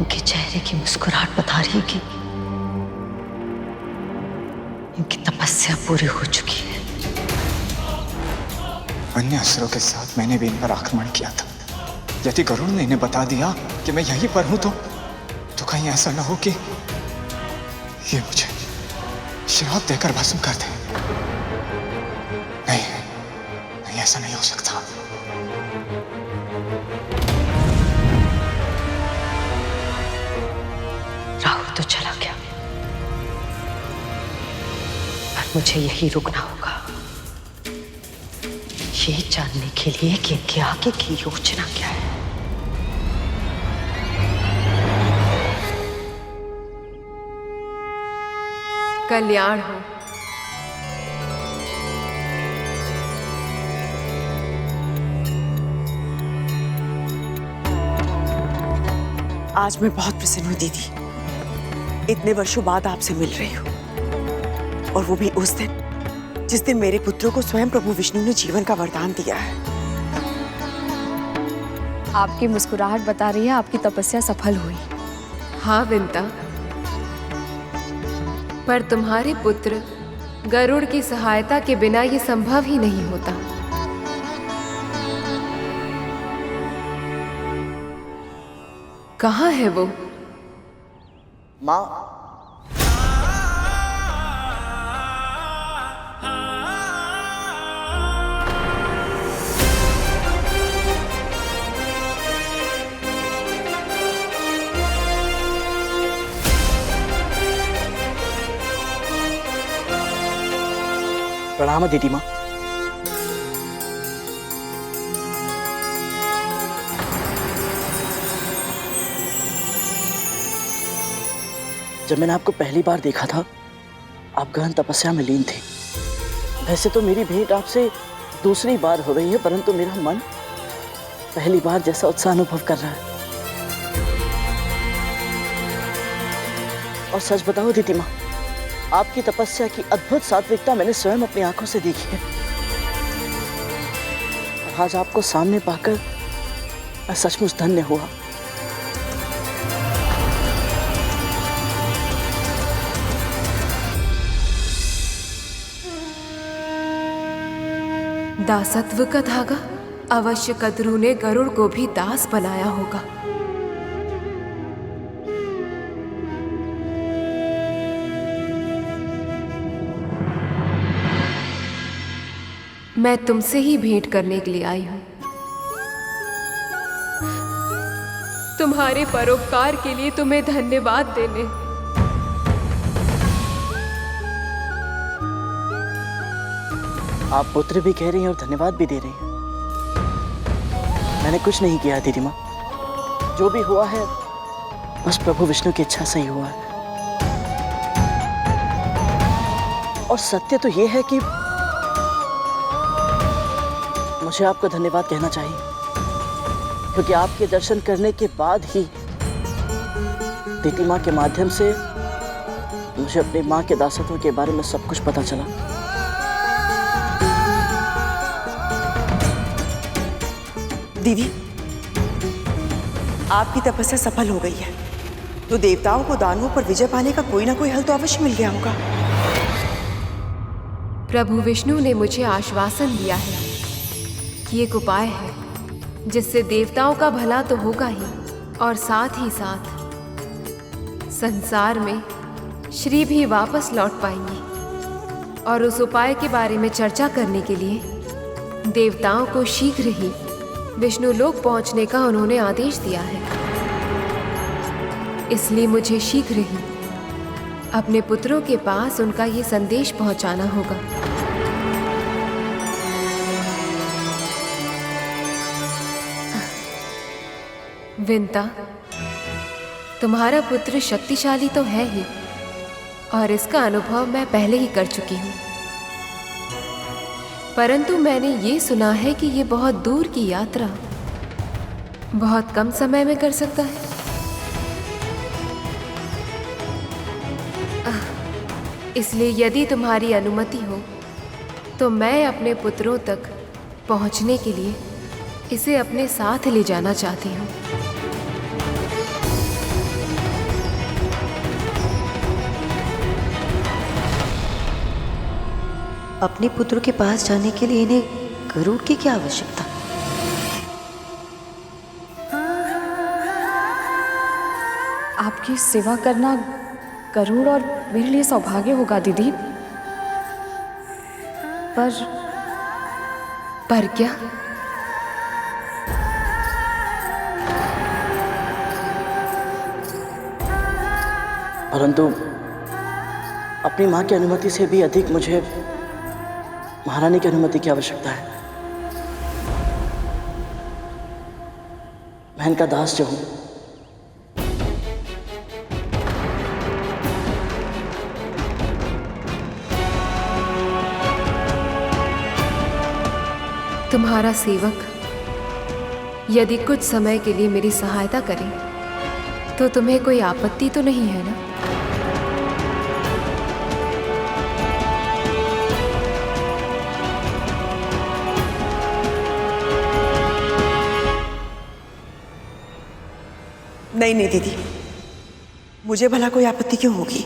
इनके चेहरे की मुस्कुराहट बता रही है कि इनकी तपस्या पूरी हो चुकी है। अन्य असुरों के साथ मैंने भी इन पर आक्रमण किया था। यदि गरुड़ ने इन्हें बता दिया कि मैं यहीं पर हूं तो कहीं ऐसा ना हो कि ये मुझे श्राप देकर भस्म कर दे। नहीं नहीं, ऐसा नहीं हो सकता। राहुल तो चला गया, पर मुझे यही रुकना होगा, ये जानने के लिए कि इनके आगे की योजना क्या है। कल्याण हो। आज मैं बहुत प्रसन्न हूँ दीदी। इतने वर्षों बाद आपसे मिल रही हूँ, और वो भी उस दिन जिस दिन मेरे पुत्रों को स्वयं प्रभु विष्णु ने जीवन का वरदान दिया है। आपकी मुस्कुराहट बता रही है आपकी तपस्या सफल हुई। हाँ विंता, पर तुम्हारे पुत्र गरुड़ की सहायता के बिना ये संभव ही नहीं होता। कहाँ है वो? माँ, प्रणाम दीदी माँ। जब मैंने आपको पहली बार देखा था, आप गहन तपस्या में लीन थे। वैसे तो मेरी भेंट आपसे दूसरी बार हो रही है, परंतु मेरा मन पहली बार जैसा उत्साह अनुभव कर रहा है। और सच बताओ दीदी माँ, आपकी तपस्या की अद्भुत सात्विकता मैंने स्वयं अपनी आंखों से देखी है। आज आपको सामने पाकर मैं सचमुच धन्य हुआ। दासत्व का धागा अवश्य कद्रू ने गरुड़ को भी दास बनाया होगा। मैं तुमसे ही भेंट करने के लिए आई हूं। तुम्हारे परोपकार के लिए तुम्हें धन्यवाद देने। आप पुत्र भी कह रही हैं और धन्यवाद भी दे रही हैं। मैंने कुछ नहीं किया दीदी माँ, जो भी हुआ है बस प्रभु विष्णु की इच्छा से ही हुआ है। और सत्य तो यह है कि मुझे आपको धन्यवाद कहना चाहिए, क्योंकि आपके दर्शन करने के बाद ही दीदी माँ के माध्यम से मुझे अपनी माँ के दासत्व के बारे में सब कुछ पता चला। दीदी, आपकी तपस्या सफल हो गई है, तो देवताओं को दानवों पर विजय पाने का कोई ना कोई हल तो अवश्य मिल गया होगा। प्रभु विष्णु ने मुझे आश्वासन दिया है कि एक उपाय है जिससे देवताओं का भला तो होगा ही, और साथ ही साथ संसार में श्री भी वापस लौट पाएंगी। और उस उपाय के बारे में चर्चा करने के लिए देवताओं को शीघ्र ही विष्णु लोक पहुंचने का उन्होंने आदेश दिया है। इसलिए मुझे शीघ्र ही अपने पुत्रों के पास उनका ये संदेश पहुंचाना होगा। विंता, तुम्हारा पुत्र शक्तिशाली तो है ही, और इसका अनुभव मैं पहले ही कर चुकी हूँ। परंतु मैंने ये सुना है कि ये बहुत दूर की यात्रा बहुत कम समय में कर सकता है। इसलिए यदि तुम्हारी अनुमति हो तो मैं अपने पुत्रों तक पहुंचने के लिए इसे अपने साथ ले जाना चाहती हूँ। अपने पुत्र के पास जाने के लिए इन्हें गरुड़ की क्या आवश्यकता? आपकी सेवा करना गरुड़ और मेरे लिए सौभाग्य होगा दीदी। पर क्या? परंतु अपनी माँ की अनुमति से भी अधिक मुझे महारानी की अनुमति की आवश्यकता है। मैं इनका दास जो हूं, तुम्हारा सेवक यदि कुछ समय के लिए मेरी सहायता करे तो तुम्हें कोई आपत्ति तो नहीं है ना? नहीं नहीं दीदी, मुझे भला कोई आपत्ति क्यों होगी?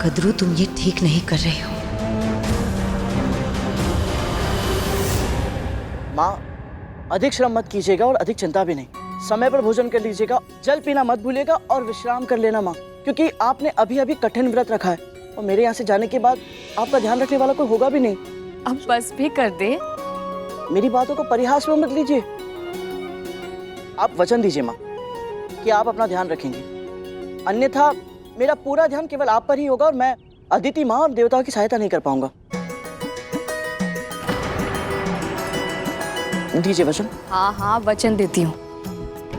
कद्रू, तुम ये ठीक नहीं कर रहे हो। माँ अधिक श्रम मत कीजिएगा और अधिक चिंता भी नहीं। समय पर भोजन कर लीजिएगा, जल पीना मत भूलिएगा और विश्राम कर लेना माँ, क्योंकि आपने अभी अभी कठिन व्रत रखा है और मेरे यहाँ से जाने के बाद आपका ध्यान रखने वाला कोई होगा भी नहीं। अब बस भी कर दे। मेरी बातों को परिहास में मत लीजिए। आप वचन दीजिए माँ कि आप अपना ध्यान रखेंगे, अन्यथा मेरा पूरा ध्यान केवल आप पर ही होगा और मैं अदिति माँ और देवताओं की सहायता नहीं कर पाऊंगा। दीजिए वचन। हाँ हाँ वचन देती हूँ।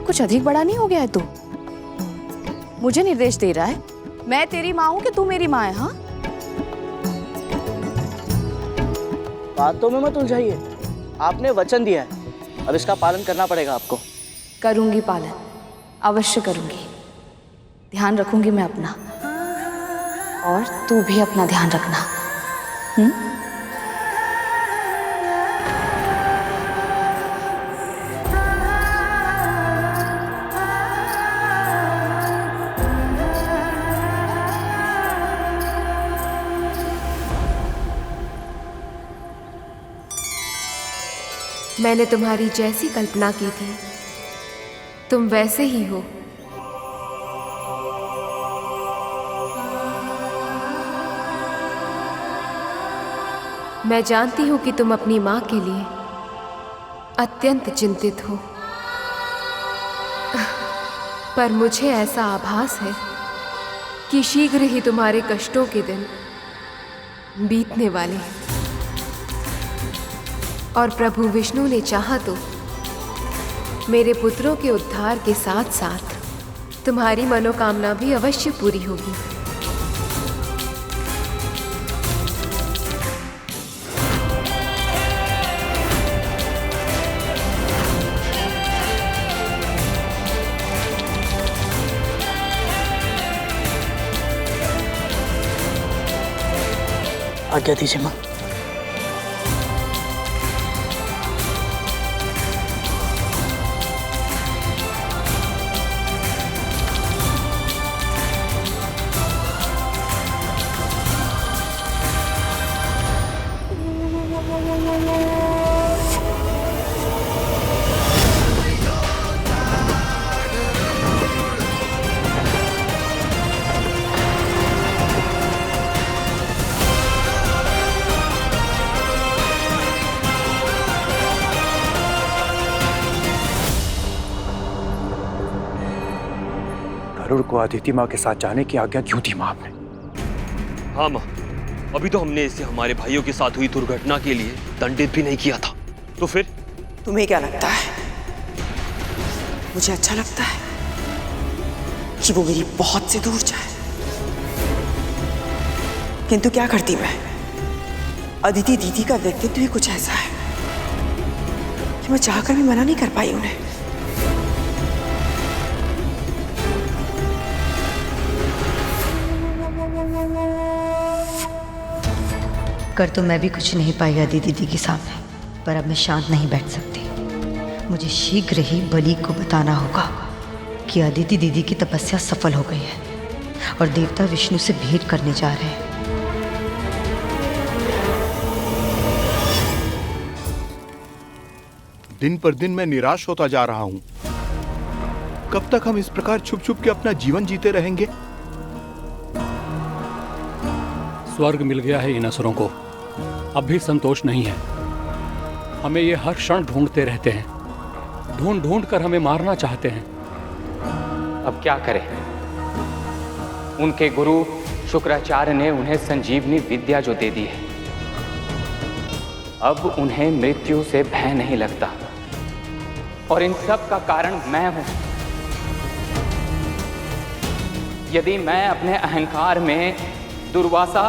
कुछ अधिक बड़ा नहीं हो गया है तू? मुझे निर्देश दे रहा है? मैं तेरी माँ हूँ कि तू मेरी माँ है? हाँ, बातों में मत उलझाइए। आपने वचन दिया है, अब इसका पालन करना पड़ेगा आपको। करूँगी पालन, अवश्य करूँगी। ध्यान रखूंगी मैं अपना, और तू भी अपना ध्यान रखना। मैंने तुम्हारी जैसी कल्पना की थी तुम वैसे ही हो। मैं जानती हूं कि तुम अपनी मां के लिए अत्यंत चिंतित हो, पर मुझे ऐसा आभास है कि शीघ्र ही तुम्हारे कष्टों के दिन बीतने वाले हैं और प्रभु विष्णु ने चाहा तो मेरे पुत्रों के उद्धार के साथ साथ तुम्हारी मनोकामना भी अवश्य पूरी होगी। आज्ञा दीजिए माँ। गरुड़ को अदिति माँ के साथ जाने की आज्ञा क्यों दी माँ आपने? हाँ माँ, अभी तो हमने इसे हमारे भाइयों के साथ हुई दुर्घटना के लिए दंडित भी नहीं किया था, तो फिर? तुम्हें क्या लगता है? मुझे अच्छा लगता है कि वो मेरी बहुत से दूर जाए, किंतु क्या करती मैं? अदिति दीदी का व्यक्तित्व ही कुछ ऐसा है कि मैं चाहकर भी मना नहीं कर पाई उन्हें। कर तो मैं भी कुछ नहीं पाई अदिति दीदी के सामने, पर अब मैं शांत नहीं बैठ सकती। मुझे शीघ्र ही बलि को बताना होगा कि अदिति दीदी की तपस्या सफल हो गई है और देवता विष्णु से भेंट करने जा रहे हैं। दिन पर दिन मैं निराश होता जा रहा हूं। कब तक हम इस प्रकार छुप छुप के अपना जीवन जीते रहेंगे? स्वर्ग मिल गया है इन असुरों को, अब भी संतोष नहीं है। हमें ये हर क्षण ढूंढते रहते हैं, ढूंढ ढूंढ कर हमें मारना चाहते हैं। अब क्या करें? उनके गुरु शुक्राचार्य ने उन्हें संजीवनी विद्या जो दे दी है, अब उन्हें मृत्यु से भय नहीं लगता, और इन सब का कारण मैं हूं। यदि मैं अपने अहंकार में दुर्वासा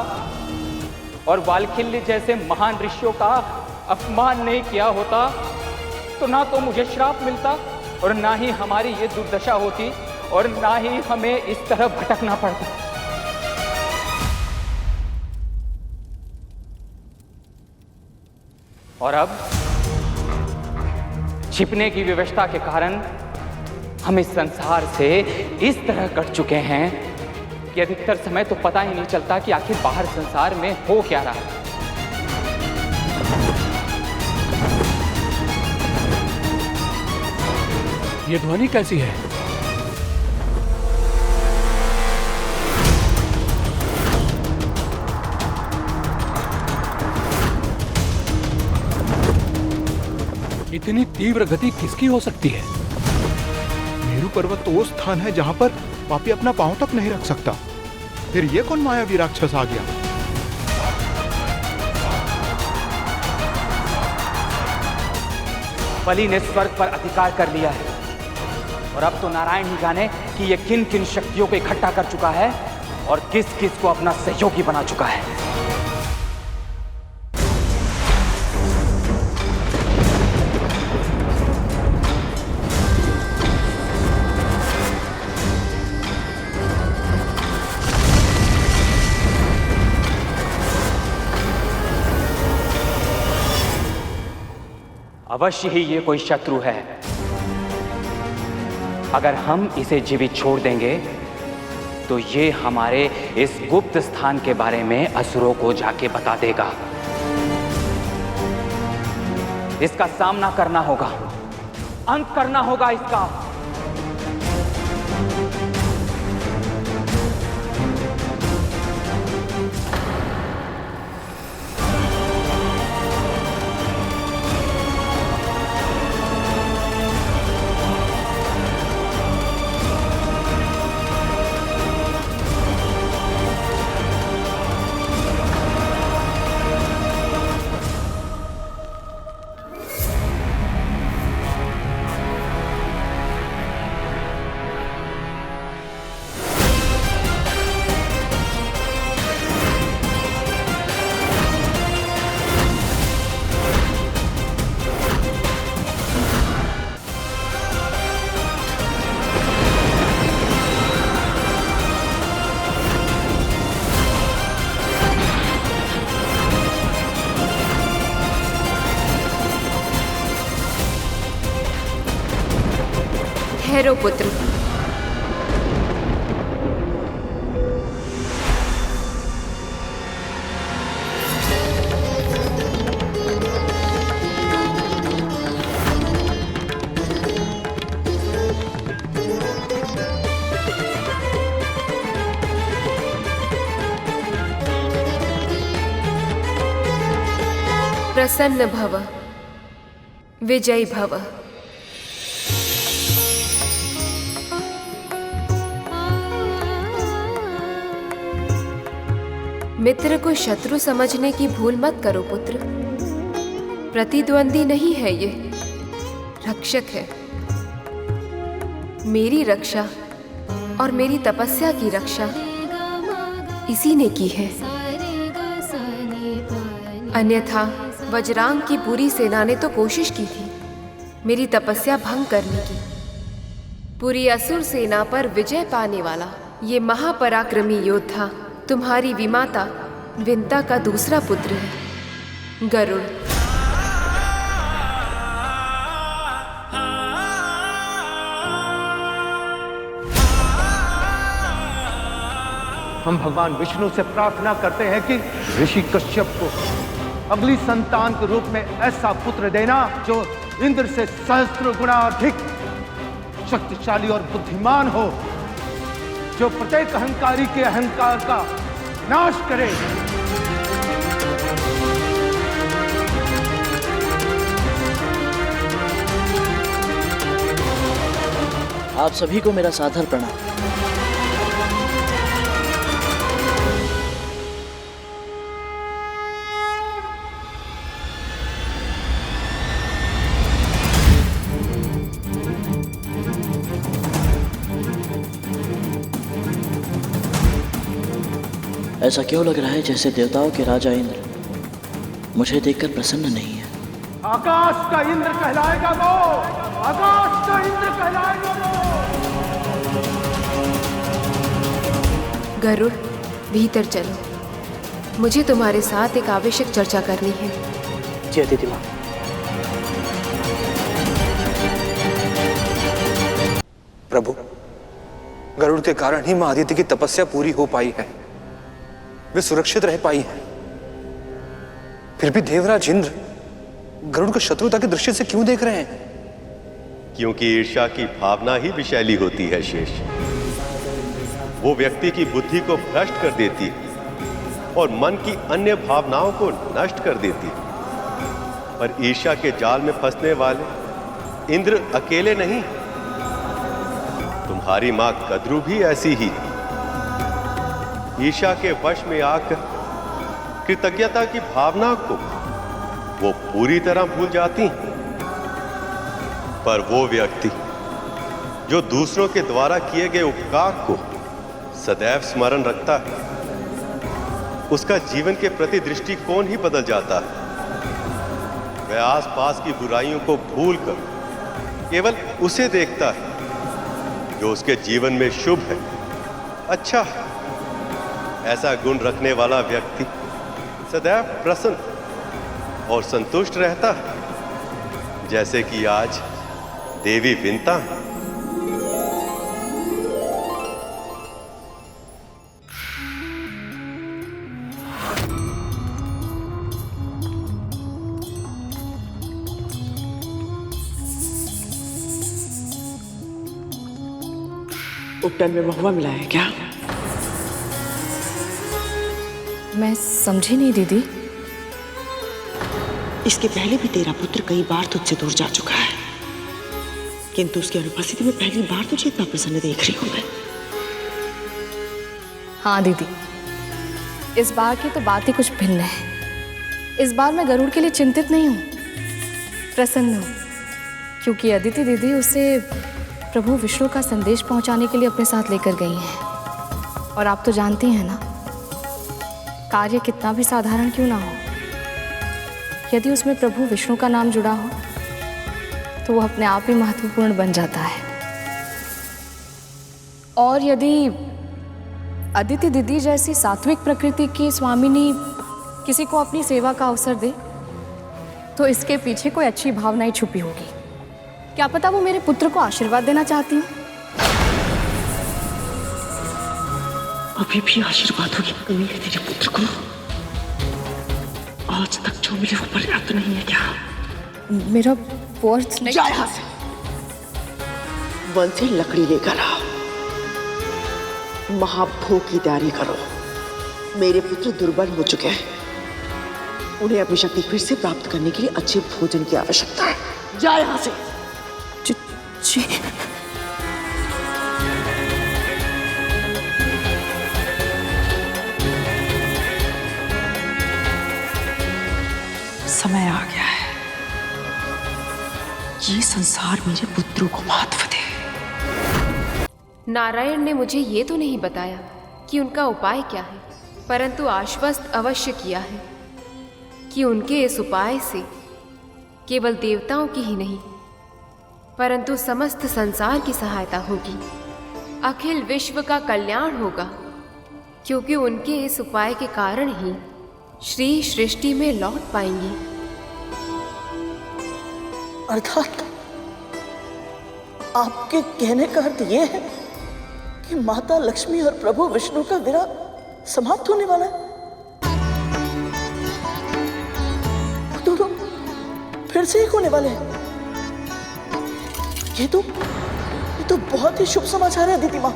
और वाल्खिल्य जैसे महान ऋषियों का अपमान नहीं किया होता तो ना तो मुझे श्राप मिलता और ना ही हमारी ये दुर्दशा होती और ना ही हमें इस तरह भटकना पड़ता। और अब छिपने की व्यवस्था के कारण हम इस संसार से इस तरह कट चुके हैं कि अधिकतर समय तो पता ही नहीं चलता कि आखिर बाहर संसार में हो क्या रहा है। ये ध्वनि कैसी है? इतनी तीव्र गति किसकी हो सकती है? मेरू पर्वत तो वो स्थान है जहां पर पापी अपना पांव तक नहीं रख सकता। फिर ये कौन मायावी राक्षस आ गया? बलि ने स्वर्ग पर अधिकार कर लिया है और अब तो नारायण ही जाने कि ये किन किन शक्तियों को इकट्ठा कर चुका है और किस किस को अपना सहयोगी बना चुका है। अवश्य ही ये कोई शत्रु है। अगर हम इसे जीवित छोड़ देंगे तो ये हमारे इस गुप्त स्थान के बारे में असुरों को जाके बता देगा। इसका सामना करना होगा, अंत करना होगा इसका। ठहरो पुत्र, प्रसन्न भव, विजयी भव। मित्र को शत्रु समझने की भूल मत करो पुत्र। प्रतिद्वंदी नहीं है ये, रक्षक है। मेरी रक्षा और मेरी तपस्या की रक्षा इसी ने की है। अन्यथा वज्रांग की पूरी सेना ने तो कोशिश की थी मेरी तपस्या भंग करने की। पूरी असुर सेना पर विजय पाने वाला ये महापराक्रमी योद्धा तुम्हारी विमाता विंता का दूसरा पुत्र है, गरुड़। हम भगवान विष्णु से प्रार्थना करते हैं कि ऋषि कश्यप को अगली संतान के रूप में ऐसा पुत्र देना जो इंद्र से सहस्त्र गुना अधिक शक्तिशाली और बुद्धिमान हो, जो प्रत्येक अहंकारी के अहंकार का नाश करे। आप सभी को मेरा सादर प्रणाम। ऐसा क्यों लग रहा है जैसे देवताओं के राजा इंद्र मुझे देखकर प्रसन्न नहीं है? आकाश का इंद्र कहलाएगा वो, आकाश का इंद्र कहलाएगा वो। गरुड़, भीतर चलो, मुझे तुम्हारे साथ एक आवश्यक चर्चा करनी है। जी अदिति माँ। प्रभु, गरुड़ के कारण ही माँ अदिति की तपस्या पूरी हो पाई है, वे सुरक्षित रह पाई हैं। फिर भी देवराज इंद्र गरुड़ को शत्रुता की दृष्टि से क्यों देख रहे हैं? क्योंकि ईर्ष्या की भावना ही विषैली होती है शेष। वो व्यक्ति की बुद्धि को भ्रष्ट कर देती है और मन की अन्य भावनाओं को नष्ट कर देती है। पर ईर्ष्या के जाल में फंसने वाले इंद्र अकेले नहीं, तुम्हारी मां कद्रू भी ऐसी ही ईर्ष्या के वश में आकर कृतज्ञता की भावना को वो पूरी तरह भूल जाती हैं। पर वो व्यक्ति जो दूसरों के द्वारा किए गए उपकार को सदैव स्मरण रखता है, उसका जीवन के प्रति दृष्टिकोण ही बदल जाता है। वह आसपास की बुराइयों को भूलकर केवल उसे देखता है जो उसके जीवन में शुभ है, अच्छा है। ऐसा गुण रखने वाला व्यक्ति सदैव प्रसन्न और संतुष्ट रहता है, जैसे कि आज देवी विंता है। उपटन में महुआ मिला है क्या? मैं समझी नहीं दीदी। इसके पहले भी तेरा पुत्र कई बार तुझसे दूर जा चुका है, किंतु उसकी अनुपस्थिति में पहली बार तुझे इतना प्रसन्न देख रही हूं मैं। हाँ दीदी, इस बार की तो बात ही कुछ भिन्न है। इस बार मैं गरुड़ के लिए चिंतित नहीं हूँ, प्रसन्न हूँ, क्योंकि अदिति दीदी उसे प्रभु विष्णु का संदेश पहुंचाने के लिए अपने साथ लेकर गई हैं। और आप तो जानती हैं ना, कार्य कितना भी साधारण क्यों ना हो, यदि उसमें प्रभु विष्णु का नाम जुड़ा हो तो वो अपने आप ही महत्वपूर्ण बन जाता है। और यदि अदिति दीदी जैसी सात्विक प्रकृति की स्वामिनी किसी को अपनी सेवा का अवसर दे तो इसके पीछे कोई अच्छी भावना ही छुपी होगी। क्या पता वो मेरे पुत्र को आशीर्वाद देना चाहती हूँ। अभी भी आशीर्वादों की कमी है तेरे पुत्र को? आज तक जो मिले वो पर्याप्त नहीं है क्या? मेरा वर्थ नहीं। जा यहाँ से। वन से लकड़ी लेकर आओ, महाभोग की तैयारी करो। मेरे पुत्र दुर्बल हो चुके हैं, उन्हें अपनी शक्ति फिर से प्राप्त करने के लिए अच्छे भोजन की आवश्यकता है। जा यहाँ से। जी। समय आ गया है, ये संसार मेरे पुत्रों को महत्व दे। नारायण ने मुझे ये तो नहीं बताया कि उनका उपाय क्या है, परंतु आश्वस्त अवश्य किया है कि उनके इस उपाय से केवल देवताओं की ही नहीं परंतु समस्त संसार की सहायता होगी, अखिल विश्व का कल्याण होगा, क्योंकि उनके इस उपाय के कारण ही श्री सृष्टि में लौट पाएंगी। अर्थात आपके कहने का अर्थ यह है कि माता लक्ष्मी और प्रभु विष्णु का विवाह समाप्त होने वाला है। वो दोनों फिर से एक होने वाले हैं। ये तो बहुत ही शुभ समाचार है दीदी माँ।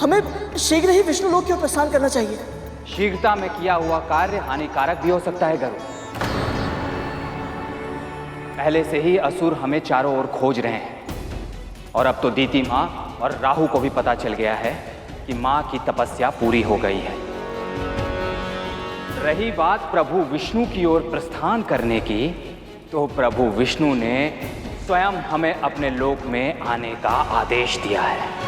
हमें शीघ्र ही विष्णु लोक की ओर प्रस्थान करना चाहिए। शीघ्रता में किया हुआ कार्य हानिकारक भी हो सकता है गरुड़। पहले से ही असुर हमें चारों ओर खोज रहे हैं और अब तो दीदी माँ और राहु को भी पता चल गया है कि माँ की तपस्या पूरी हो गई है। रही बात प्रभु विष्णु की ओर प्रस्थान करने की, तो प्रभु विष्णु ने स्वयं हमें अपने लोक में आने का आदेश दिया है।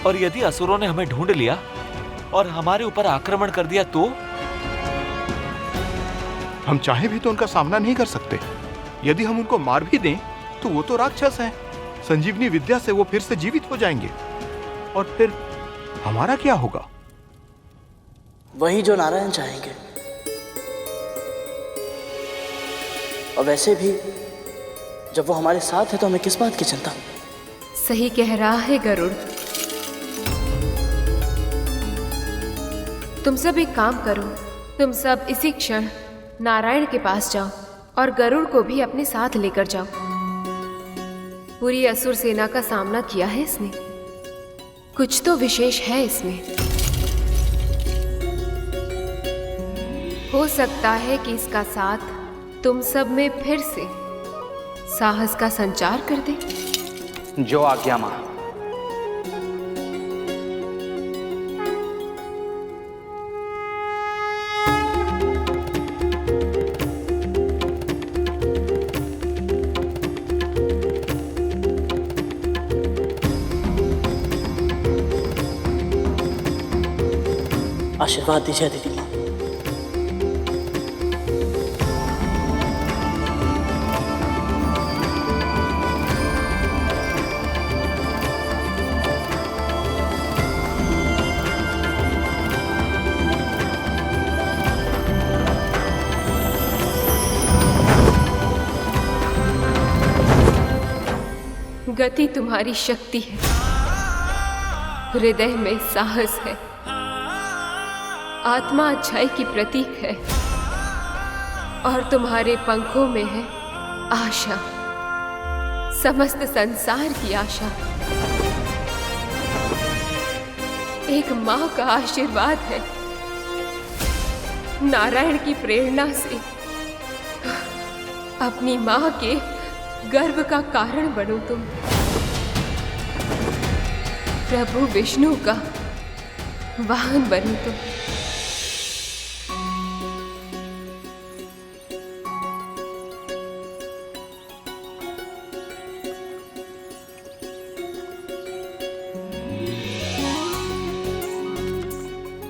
और यदि असुरों ने हमें ढूंढ लिया और हमारे ऊपर आक्रमण कर दिया तो? हम चाहे भी तो उनका सामना नहीं कर सकते। यदि हम उनको मार भी दें तो वो तो राक्षस हैं। संजीवनी विद्या से वो फिर से जीवित हो जाएंगे और फिर हमारा क्या होगा? वही जो नारायण चाहेंगे। और वैसे भी जब वो हमारे साथ है तो हमें किस बात की चिंता? सही कह रहा है गरुड़। तुम सब एक काम करो, तुम सब इसी क्षण नारायण के पास जाओ और गरुड़ को भी अपने साथ लेकर जाओ। पूरी असुर सेना का सामना किया है इसने, कुछ तो विशेष है इसमें। हो सकता है कि इसका साथ तुम सब में फिर से साहस का संचार कर दे। जो आज्ञा मां। आशीर्वाद दीजिए दीदी माँ। गति तुम्हारी शक्ति है, हृदय में साहस है, आत्मा अच्छाई की प्रतीक है और तुम्हारे पंखों में है आशा, समस्त संसार की आशा। एक माँ का आशीर्वाद है, नारायण की प्रेरणा से अपनी माँ के गर्व का कारण बनो तुम। प्रभु विष्णु का वाहन बनो तुम।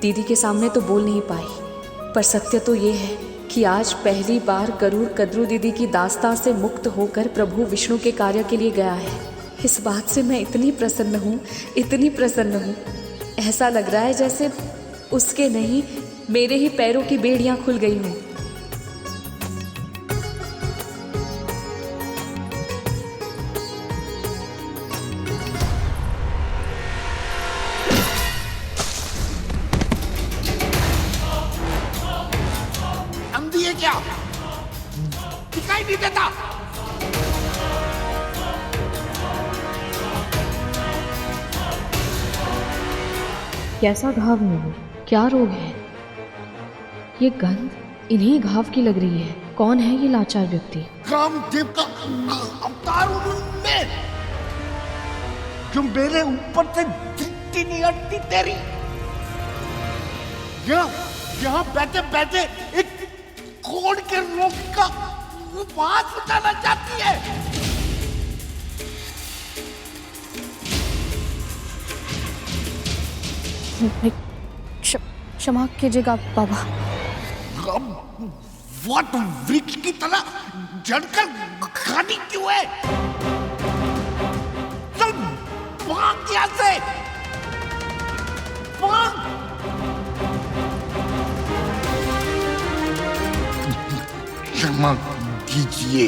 दीदी के सामने तो बोल नहीं पाई, पर सत्य तो ये है कि आज पहली बार गरुड़ कद्रू दीदी की दास्तां से मुक्त होकर प्रभु विष्णु के कार्य के लिए गया है। इस बात से मैं इतनी प्रसन्न हूँ, इतनी प्रसन्न हूँ। ऐसा लग रहा है जैसे उसके नहीं मेरे ही पैरों की बेड़ियाँ खुल गई हूँ। क्या दिखाई नहीं देता? कैसा घाव है वो? क्या रोग है? ये गंध इन्हीं घाव की लग रही है। कौन है ये लाचार व्यक्ति? कामदेव का अवतार में जो मेरे ऊपर से दृष्टि नहीं हटती तेरी। यहाँ बैठे बैठे एक कोड़ के रोग का उपवास बताना चाहती है। क्षमा कीजिएगा बाबा। वट वृक्ष की तरह जड़कर खानी क्यों है? चल भाग यहाँ से। क्षमा दीजिए।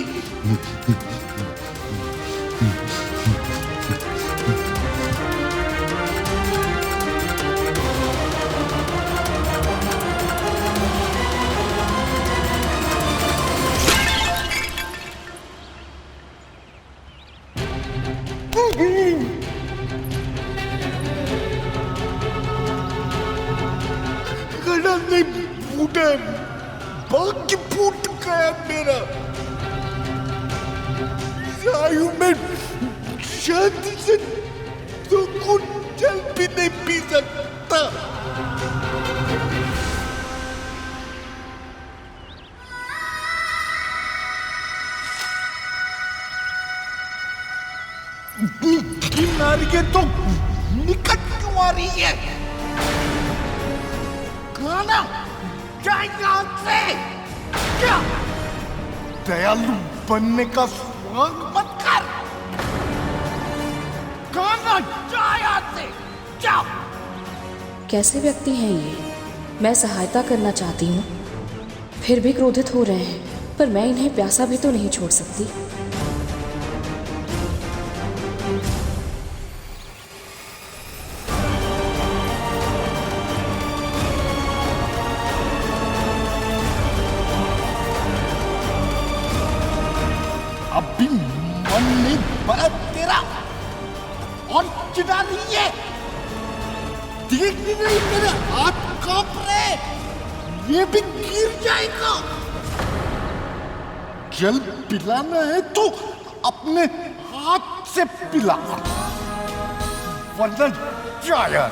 गड़ा नहीं फूटा, भाग्य फूट गया मेरा। आयु में शांति से तो कुछ जल भी नहीं पी सकता। नारियां तो निकट क्यों आ रही है? खाना जाए यहाँ से। क्या दयालु बनने का स्वांग मत कर। खाना जाए यहाँ से, जाओ। कैसे व्यक्ति हैं ये? मैं सहायता करना चाहती हूँ, फिर भी क्रोधित हो रहे हैं। पर मैं इन्हें प्यासा भी तो नहीं छोड़ सकती। अभी मन नहीं भरा तेरा और चिढ़ा रही है। देख नहीं रही मेरे हाथ कांप रहे, ये भी गिर जाएगा। जल पिलाना है तो अपने हाथ से पिला, वरना जाया।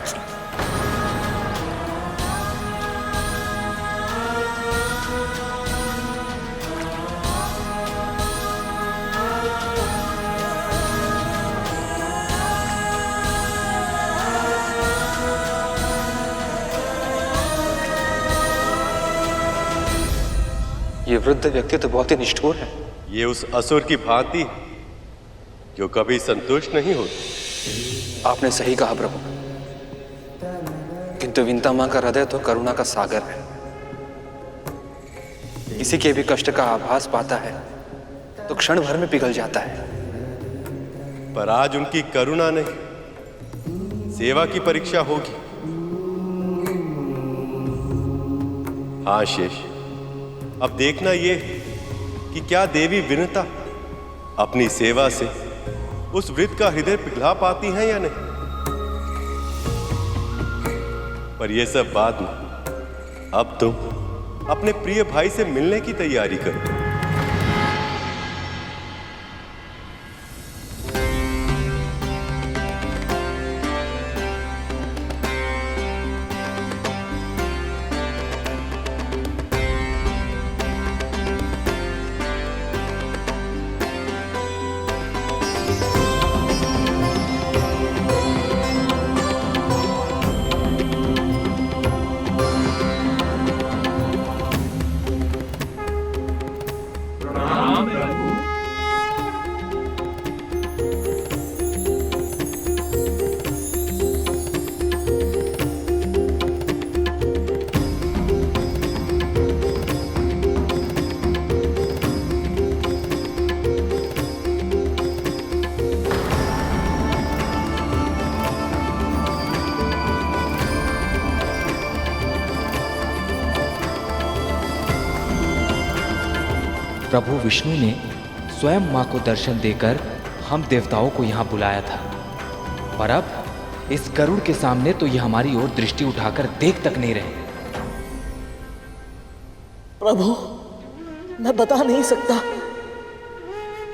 ये वृद्ध व्यक्ति तो बहुत ही निष्ठुर है। ये उस असुर की भांति है जो कभी संतुष्ट नहीं होती। आपने सही कहा प्रभु, किंतु विंता मां का हृदय तो करुणा का सागर है। किसी के भी कष्ट का आभास पाता है तो क्षण भर में पिघल जाता है। पर आज उनकी करुणा नहीं, सेवा की परीक्षा होगी। हाँ शेष, अब देखना ये है कि क्या देवी विनता अपनी सेवा से उस वृद्ध का हृदय पिघला पाती हैं या नहीं। पर यह सब बाद में, अब तुम अपने प्रिय भाई से मिलने की तैयारी करो। प्रभु विष्णु ने स्वयं मां को दर्शन देकर हम देवताओं को यहाँ बुलाया था, पर अब इस गरुड़ के सामने तो ये हमारी ओर दृष्टि उठाकर देख तक नहीं रहे। प्रभु, मैं बता नहीं सकता,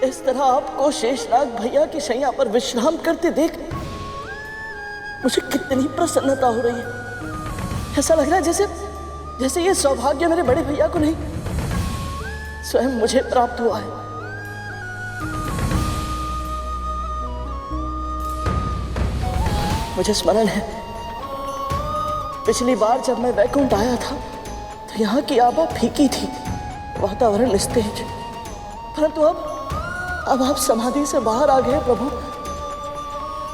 इस तरह आपको शेषनाग भैया की शैया पर विश्राम करते देख मुझे कितनी प्रसन्नता हो रही है। ऐसा लग रहा है जैसे ये सौभाग्य मेरे बड़े भैया को नहीं, स्वयं मुझे प्राप्त हुआ है। मुझे स्मरण है, पिछली बार जब मैं वैकुंठ आया था तो यहाँ की आभा फीकी थी, वातावरण निस्तेज। परंतु अब आप समाधि से बाहर आ गए प्रभु,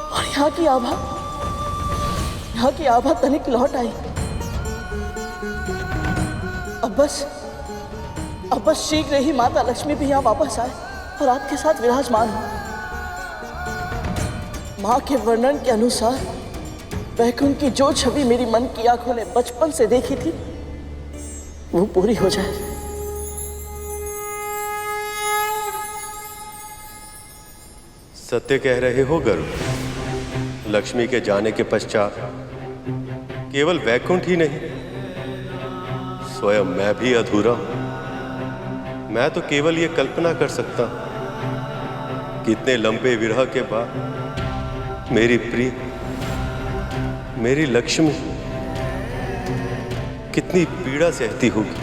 और यहाँ की आभा तनिक लौट आई। अब अब बस शीघ्र ही माता लक्ष्मी भी यहाँ वापस आए और आपके साथ विराजमान हो। माँ के वर्णन के अनुसार वैकुंठ की जो छवि मेरी मन की आंखों ने बचपन से देखी थी वो पूरी हो जाए। सत्य कह रहे हो गरुड़। लक्ष्मी के जाने के पश्चात केवल वैकुंठ ही नहीं, स्वयं मैं भी अधूरा हूं। मैं तो केवल ये कल्पना कर सकता हूं कितने लंबे विरह के बाद मेरी प्रिय, मेरी लक्ष्मी कितनी पीड़ा सहती होगी।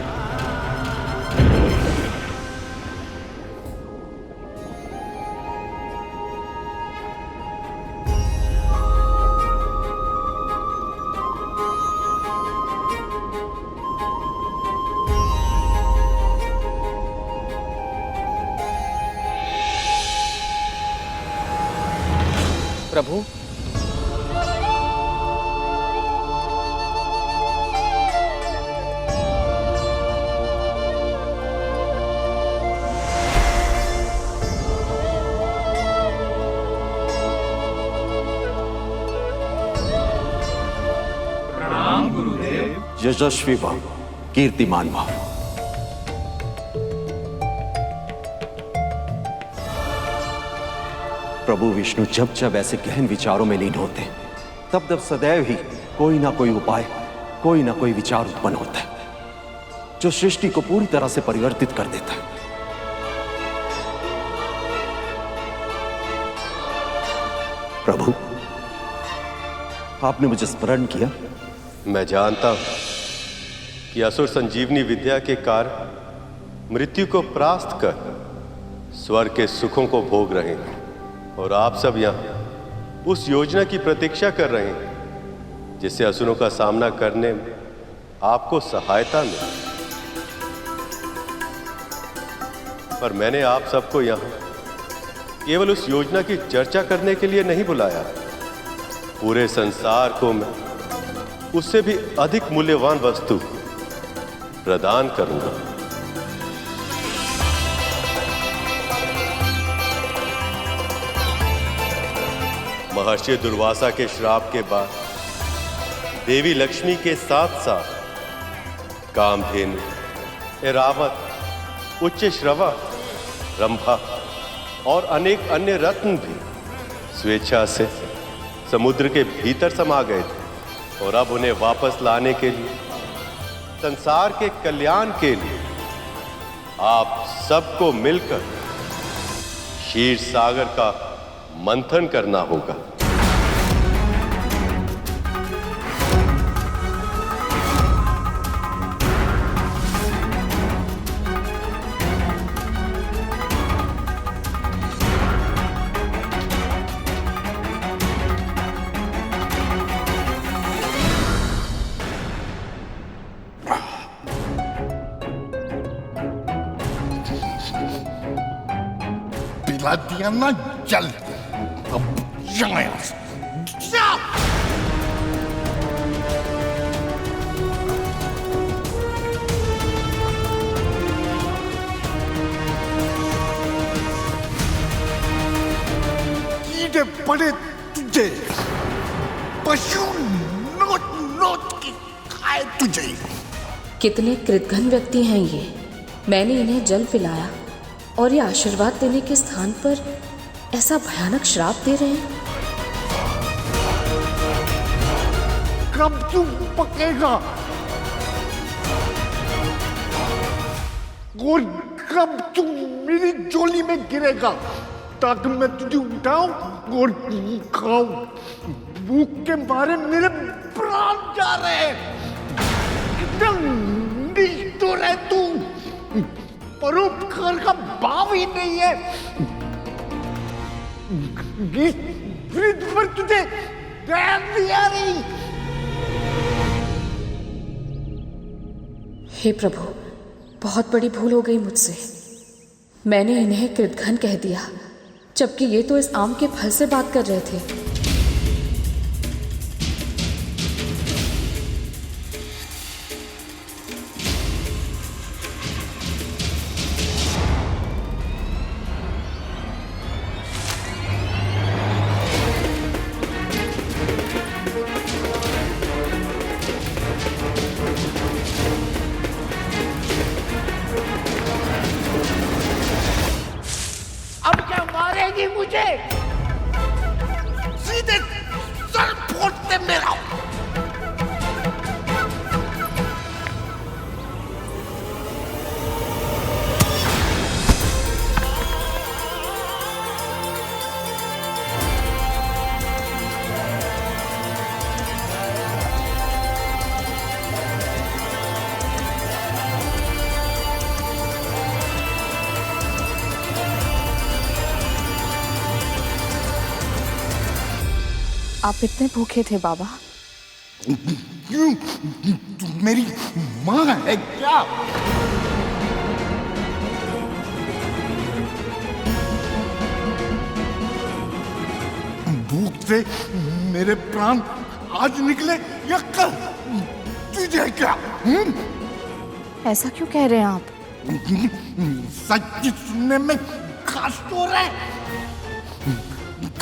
प्रभु, प्रणाम गुरुदेव। यशस्वी भव, कीर्तिमान भव। प्रभु विष्णु जब जब ऐसे गहन विचारों में लीन होते हैं तब तब सदैव ही कोई ना कोई उपाय, कोई ना कोई विचार उत्पन्न होता है जो सृष्टि को पूरी तरह से परिवर्तित कर देता है। प्रभु, आपने मुझे स्मरण किया। मैं जानता हूं कि असुर संजीवनी विद्या के कारण मृत्यु को परास्त कर स्वर्ग के सुखों को भोग रहे हैं और आप सब यहाँ उस योजना की प्रतीक्षा कर रहे हैं जिससे असुरों का सामना करने में आपको सहायता मिले। पर मैंने आप सबको यहाँ केवल उस योजना की चर्चा करने के लिए नहीं बुलाया। पूरे संसार को मैं उससे भी अधिक मूल्यवान वस्तु प्रदान करूंगा। महर्षि दुर्वासा के श्राप के बाद देवी लक्ष्मी के साथ साथ कामधेनु, ऐरावत, उच्च श्रवा, रंभा और अनेक अन्य रत्न भी स्वेच्छा से समुद्र के भीतर समा गए थे और अब उन्हें वापस लाने के लिए, संसार के कल्याण के लिए आप सबको मिलकर क्षीर सागर का मंथन करना होगा। पिला दिया ना जल, अब जाए जा। कीड़े पड़े तुझे, पशु नोट नोट के खाए तुझे। कितने कृतघ्न व्यक्ति हैं ये। मैंने इन्हें जल पिलाया और ये आशीर्वाद देने के स्थान पर ऐसा भयानक श्राप दे रहे हैं। कब तू पकेगा और कब तू मेरी झोली में गिरेगा ताकि मैं तुझे उठाऊं और खाऊं। भूख के मारे मेरे प्राण जा रहे हैं। तो रहे तू, परोपकार का भाव ही नहीं है। वृद्ध पर तुझे दया नहीं आ रही। हे प्रभु, बहुत बड़ी भूल हो गई मुझसे। मैंने इन्हें कृतघ्न कह दिया, जबकि ये तो इस आम के फल से बात कर रहे थे। आप इतने भूखे थे बाबा? क्यों? तू मेरी माँ है क्या? भूख से मेरे प्राण आज निकले या कल? तुझे क्या? ऐसा क्यों कह रहे हैं आप? सच सुनने में कष्ट हो रहा है,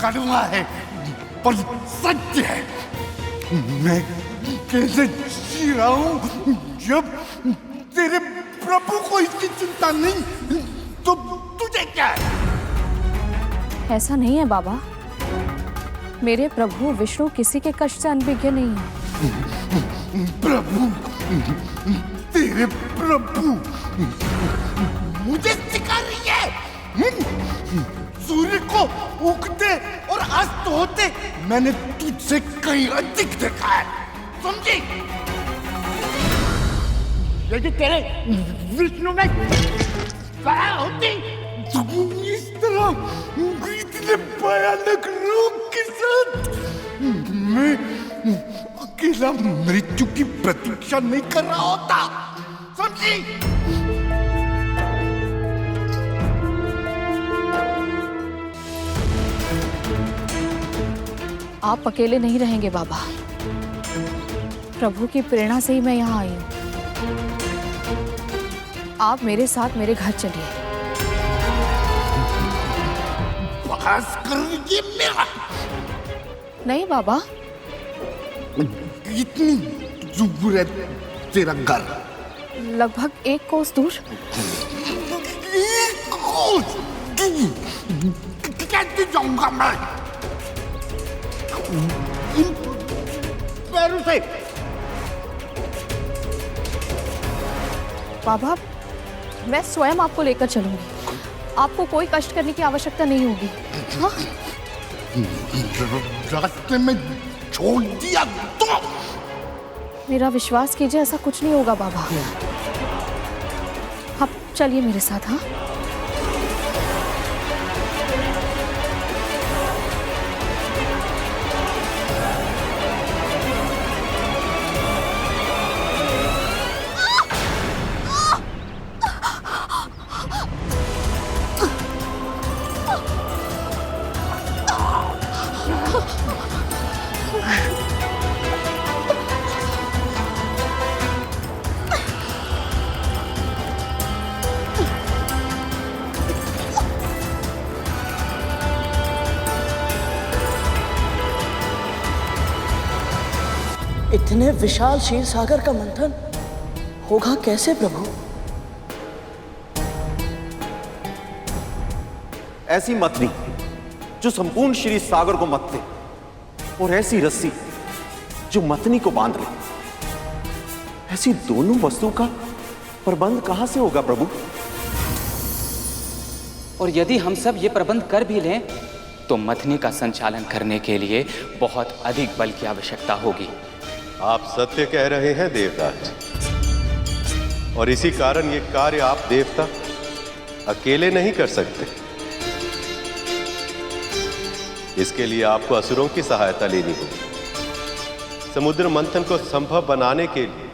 कड़वा है पर सच है। मैं कैसे जी रहा हूं जब तेरे प्रभु को इसकी चिंता नहीं, तो तुझे क्या है? ऐसा नहीं है बाबा, मेरे प्रभु विष्णु किसी के कष्ट से अनभिज्ञ नहीं है। प्रभु, तेरे प्रभु मुझे सिखा रही है? सूर्य को उगते और अस्त होते मैंने तुझसे कहीं अधिक देखा है, समझी? यदि तेरे विष्णु में दया होती तो इस तरह इतने भयानक रोग के साथ मैं अकेला मृत्यु की प्रतीक्षा नहीं कर रहा होता, समझी? आप अकेले नहीं रहेंगे बाबा, प्रभु की प्रेरणा से ही मैं यहाँ आई हूँ। आप मेरे साथ मेरे घर चलिए। बकवास कर रही है मेरा? नहीं बाबा। इतनी दूर है तेरा घर? लगभग 1 कोस दूर। 1 कोस दूर कैसे जाऊंगा मैं इन पैरों से? बाबा, मैं स्वयं आपको लेकर चलूंगी, आपको कोई कष्ट करने की आवश्यकता नहीं होगी। हाँ? रास्ते में छोड़ दिया तो? मेरा विश्वास कीजिए, ऐसा कुछ नहीं होगा बाबा। आप चलिए मेरे साथ। हाँ, इतने विशाल क्षीर सागर का मंथन होगा कैसे प्रभु? ऐसी मतनी जो संपूर्ण क्षीर सागर को मत दे, और ऐसी रस्सी जो मतनी को बांध ले, ऐसी दोनों वस्तु का प्रबंध कहां से होगा प्रभु? और यदि हम सब ये प्रबंध कर भी लें तो मथनी का संचालन करने के लिए बहुत अधिक बल की आवश्यकता होगी। आप सत्य कह रहे हैं देवराज, और इसी कारण ये कार्य आप देवता अकेले नहीं कर सकते। इसके लिए आपको असुरों की सहायता लेनी होगी। समुद्र मंथन को संभव बनाने के लिए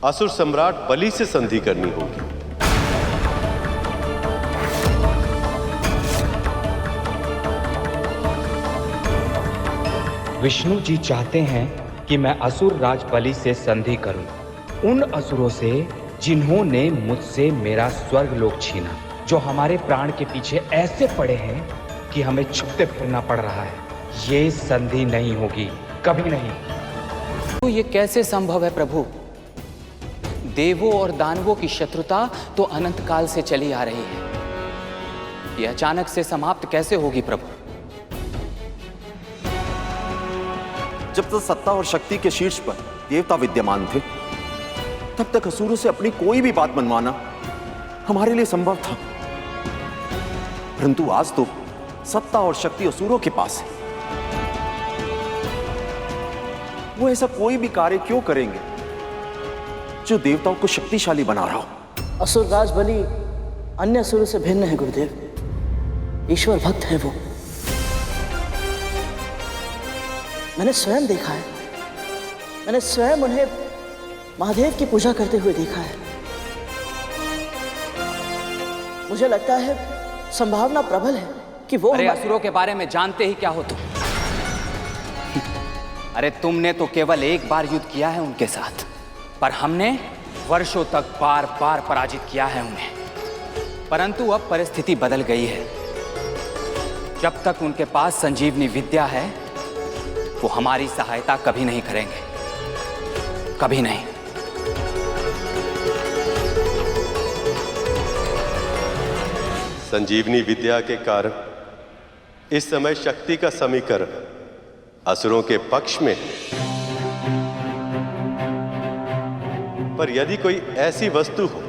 असुर सम्राट बलि से संधि करनी होगी। विष्णु जी चाहते हैं कि मैं असुर राज बलि से संधि करूं, उन असुरों से जिन्होंने मुझसे मेरा स्वर्ग लोक छीना, जो हमारे प्राण के पीछे ऐसे पड़े हैं कि हमें छुपते फिरना पड़ रहा है। ये संधि नहीं होगी, कभी नहीं। तो ये कैसे संभव है प्रभु? देवों और दानवों की शत्रुता तो अनंत काल से चली आ रही है, ये अचानक से समाप्त कैसे होगी प्रभु? जब तक सत्ता और शक्ति के शीर्ष पर देवता विद्यमान थे, तब तक असुरों से अपनी कोई भी बात मनवाना हमारे लिए संभव था। परंतु आज तो सत्ता और शक्ति असुरों के पास है। वो ऐसा कोई भी कार्य क्यों करेंगे जो देवताओं को शक्तिशाली बना रहा हो? असुर राज बलि अन्य असुरों से भिन्न है गुरुदेव, ईश्वर भक्त है वो। मैंने स्वयं देखा है, मैंने स्वयं उन्हें महादेव की पूजा करते हुए देखा है। मुझे लगता है संभावना प्रबल है कि वो अरे असुरों के बारे में जानते ही क्या हो तुम? अरे तुमने तो केवल एक बार युद्ध किया है उनके साथ, पर हमने वर्षों तक बार बार पराजित किया है उन्हें। परंतु अब परिस्थिति बदल गई है। जब तक उनके पास संजीवनी विद्या है, वो हमारी सहायता कभी नहीं करेंगे, कभी नहीं। संजीवनी विद्या के कारण इस समय शक्ति का समीकरण असुरों के पक्ष में, पर यदि कोई ऐसी वस्तु हो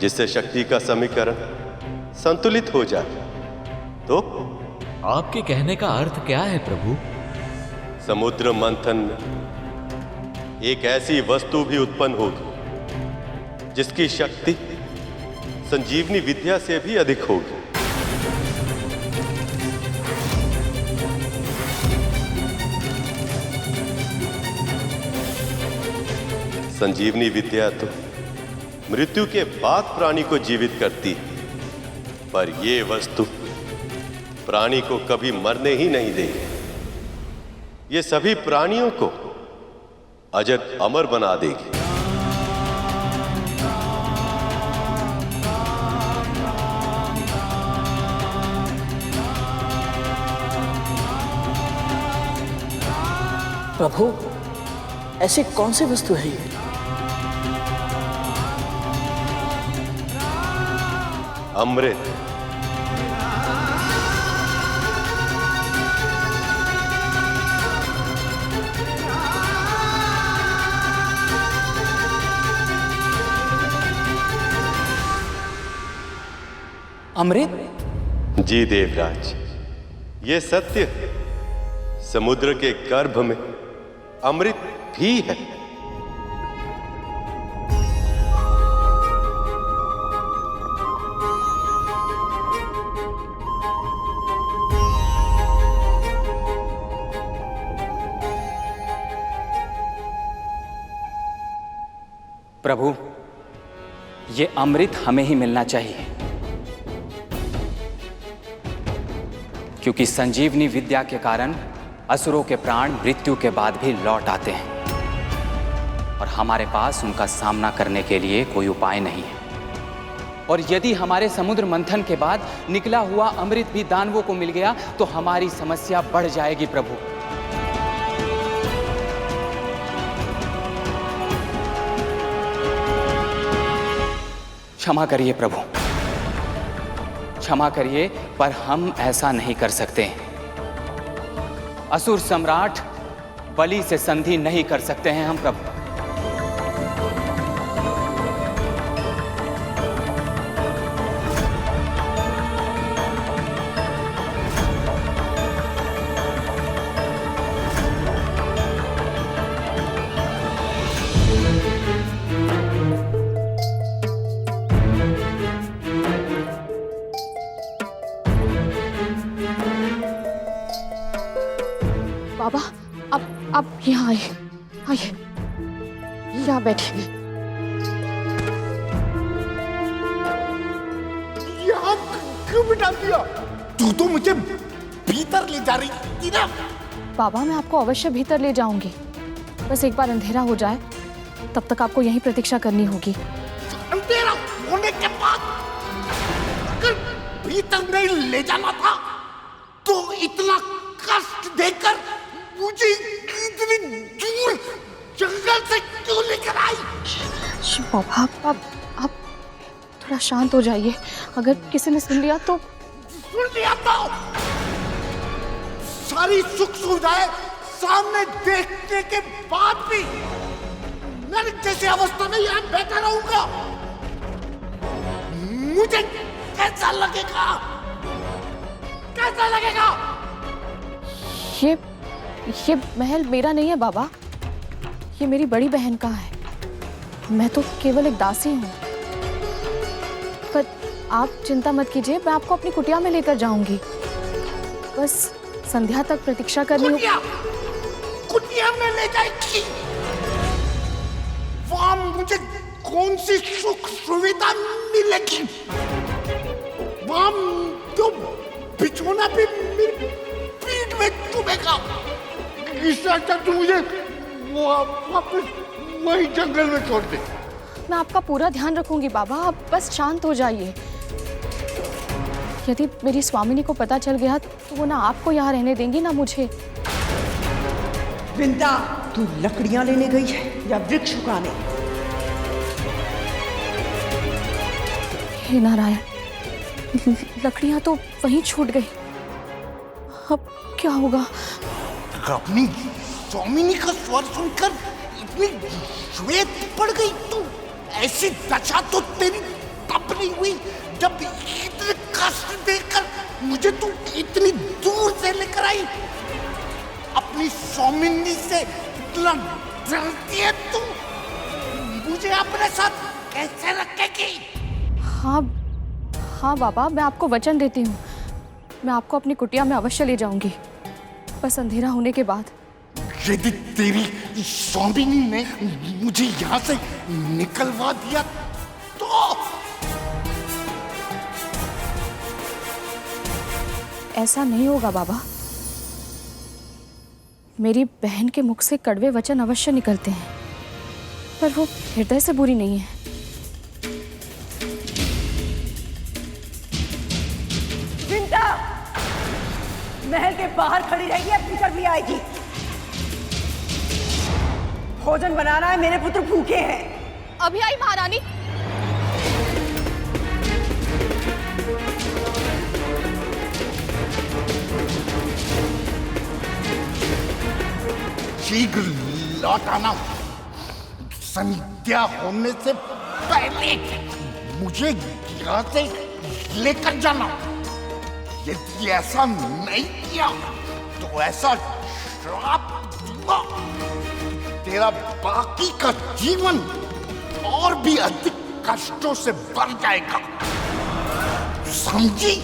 जिससे शक्ति का समीकरण संतुलित हो जाए तो? आपके कहने का अर्थ क्या है प्रभु? समुद्र मंथन में एक ऐसी वस्तु भी उत्पन्न होगी जिसकी शक्ति संजीवनी विद्या से भी अधिक होगी। संजीवनी विद्या तो मृत्यु के बाद प्राणी को जीवित करती है, पर यह वस्तु प्राणी को कभी मरने ही नहीं देगी। ये सभी प्राणियों को अजर अमर बना देगी। प्रभु, ऐसी कौन सी वस्तु है ये? अमृत। अमृत? जी देवराज, ये सत्य है। समुद्र के गर्भ में अमृत भी है। प्रभु, ये अमृत हमें ही मिलना चाहिए, क्योंकि संजीवनी विद्या के कारण असुरों के प्राण मृत्यु के बाद भी लौट आते हैं और हमारे पास उनका सामना करने के लिए कोई उपाय नहीं है। और यदि हमारे समुद्र मंथन के बाद निकला हुआ अमृत भी दानवों को मिल गया तो हमारी समस्या बढ़ जाएगी प्रभु। क्षमा करिए प्रभु, क्षमा करिए, पर हम ऐसा नहीं कर सकते। असुर सम्राट बलि से संधि नहीं कर सकते हैं हम प्रभु। बाबा, आप यहाँ आइए, आइए, यहाँ बैठिए। यहाँ क्यों बिठा दिया? तू तो मुझे भीतर ले जा रही थी ना? बाबा, मैं आपको अवश्य भीतर ले जाऊंगी, बस एक बार अंधेरा हो जाए, तब तक आपको यहीं प्रतीक्षा करनी होगी। अंधेरा होने के बाद अगर भीतर नहीं ले जाना था तो इतना कष्ट देकर मुझे इतनी दूर जंगल से क्यों लेकर आई? बाबा, आप थोड़ा शांत हो जाइए। अगर किसी ने सुन लिया तो? सुन लिया तो सारी सुख सुविधाएं सामने देखने के बाद भी नरक जैसी अवस्था में यहाँ बैठा रहूंगा। मुझे कैसा लगेगा? कैसा लगेगा? ये महल मेरा नहीं है बाबा, ये मेरी बड़ी बहन का है। मैं तो केवल एक दासी हूँ। पर आप चिंता मत कीजिए, मैं आपको अपनी कुटिया में लेकर जाऊंगी। बस संध्या तक प्रतीक्षा करनी होगी। कुटिया में ले जाएगी। वहां मुझे कौन सी सुख सुविधा मिलेगी? वहां तो बिछोना भी मेरी पीठ में चुभेगा। इससे अच्छा तू मुझे वापस वही जंगल में छोड़ दे। मैं आपका पूरा ध्यान रखूंगी बाबा, आप बस शांत हो जाइए। यदि मेरी स्वामिनी को पता चल गया तो वो ना आपको यहाँ रहने देंगी ना मुझे। बिंदा, तू लकड़ियां लेने गई है या वृक्ष उगाने? हे नारायण, लकड़ियां तो वहीं छूट गई, अब क्या होगा? अपनी स्वामिनी का स्वर सुनकर इतनी श्वेत पड़ गई तू। ऐसी दशा तो तेरी तब नहीं हुई जब इतने कष्ट देकर मुझे तू इतनी दूर से लेकर आई। अपनी स्वामिनी से इतना डरती है तू, मुझे अपने साथ कैसे रखेगी? हाँ बाबा, मैं आपको वचन देती हूँ, मैं आपको अपनी कुटिया में अवश्य ले जाऊंगी, बस अंधेरा होने के बाद। यदि तेरी स्वामिनी ने मुझे यहाँ से निकलवा दिया तो? ऐसा नहीं होगा बाबा, मेरी बहन के मुख से कड़वे वचन अवश्य निकलते हैं, पर वो हृदय से बुरी नहीं है। बिंदा, महल के बाहर खड़ी रहेगी या भीतर भी आएगी? भोजन बनाना है, मेरे पुत्र भूखे हैं। अभी आई महारानी। शीघ्र लौट आना, संध्या होने से पहले मुझे यहाँ से लेकर जाना। यदि ऐसा नहीं किया तो ऐसा श्राप दूंगा, तेरा बाकी का जीवन और भी अधिक कष्टों से भर जाएगा, समझी?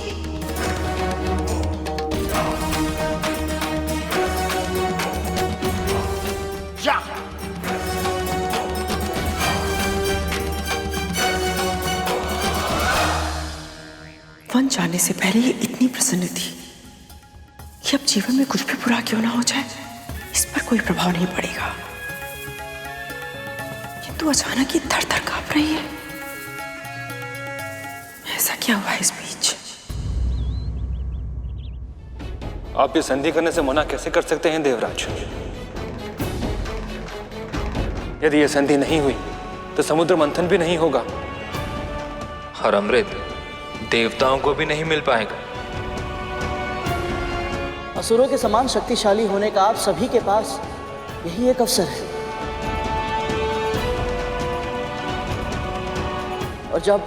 जा। वन जाने से पहले ये इतनी प्रसन्न थी कि अब जीवन में कुछ भी बुरा क्यों ना हो जाए, इस पर कोई प्रभाव नहीं पड़ेगा। किंतु अचानक ही थर थर कांप रही है। ऐसा क्या हुआ इस बीच? आप ये संधि करने से मना कैसे कर सकते हैं देवराज? यदि ये संधि नहीं हुई तो समुद्र मंथन भी नहीं होगा और अमृत देवताओं को भी नहीं मिल पाएगा। असुरों के समान शक्तिशाली होने का आप सभी के पास यही एक अवसर है, और जब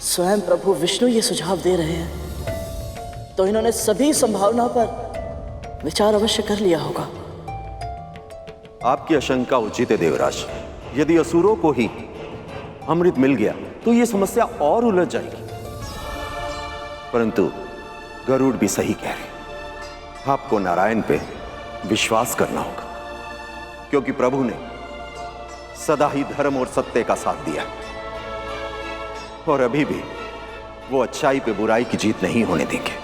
स्वयं प्रभु विष्णु ये सुझाव दे रहे हैं तो इन्होंने सभी संभावनाओं पर विचार अवश्य कर लिया होगा। आपकी आशंका उचित है देवराज। यदि असुरों को ही अमृत मिल गया तो यह समस्या और उलझ जाएगी। परंतु गरुड़ भी सही कह रहे, आपको नारायण पे विश्वास करना होगा, क्योंकि प्रभु ने सदा ही धर्म और सत्य का साथ दिया और अभी भी वो अच्छाई पे बुराई की जीत नहीं होने देंगे।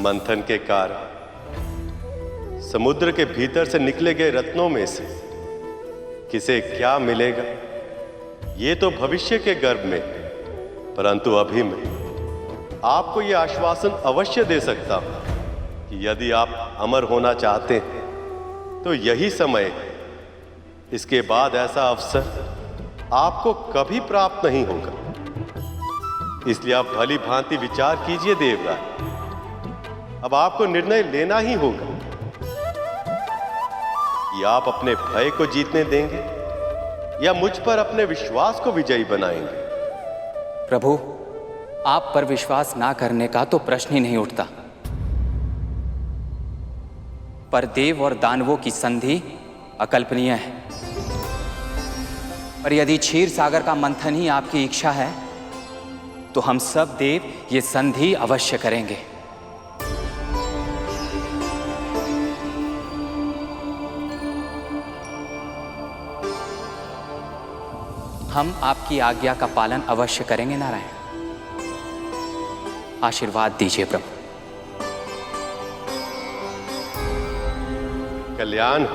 मंथन के कारण समुद्र के भीतर से निकले गए रत्नों में से किसे क्या मिलेगा ये तो भविष्य के गर्भ में, परंतु अभी मैं आपको यह आश्वासन अवश्य दे सकता हूं कि यदि आप अमर होना चाहते हैं तो यही समय है। इसके बाद ऐसा अवसर आपको कभी प्राप्त नहीं होगा। इसलिए आप भली भांति विचार कीजिए देवराज। अब आपको निर्णय लेना ही होगा कि आप अपने भय को जीतने देंगे या मुझ पर अपने विश्वास को विजयी बनाएंगे। प्रभु, आप पर विश्वास ना करने का तो प्रश्न ही नहीं उठता, पर देव और दानवों की संधि अकल्पनीय है। पर यदि क्षीर सागर का मंथन ही आपकी इच्छा है तो हम सब देव ये संधि अवश्य करेंगे। हम आपकी आज्ञा का पालन अवश्य करेंगे नारायण। आशीर्वाद दीजिए प्रभु। कल्याण।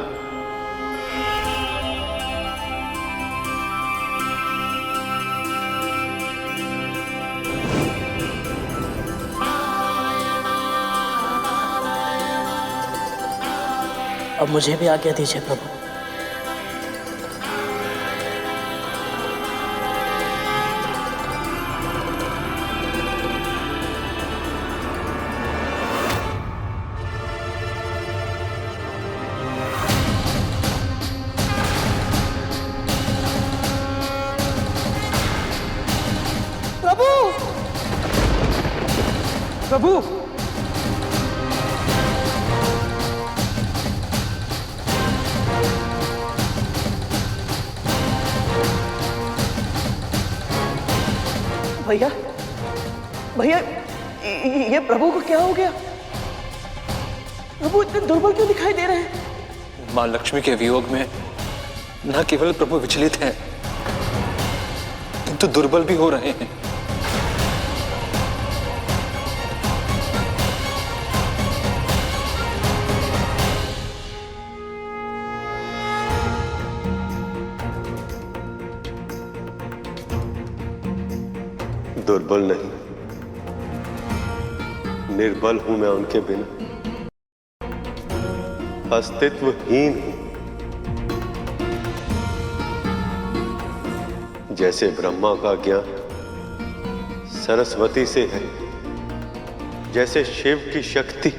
अब मुझे भी आज्ञा दीजिए प्रभु। प्रभु प्रभु भैया भैया, ये प्रभु को क्या हो गया? प्रभु इतने दुर्बल क्यों दिखाई दे रहे हैं? मां लक्ष्मी के वियोग में न केवल प्रभु विचलित हैं, किंतु दुर्बल भी हो रहे हैं। दुर्बल नहीं, निर्बल हूं मैं उनके बिना, अस्तित्वहीन हूं। जैसे ब्रह्मा का ज्ञान सरस्वती से है, जैसे शिव की शक्ति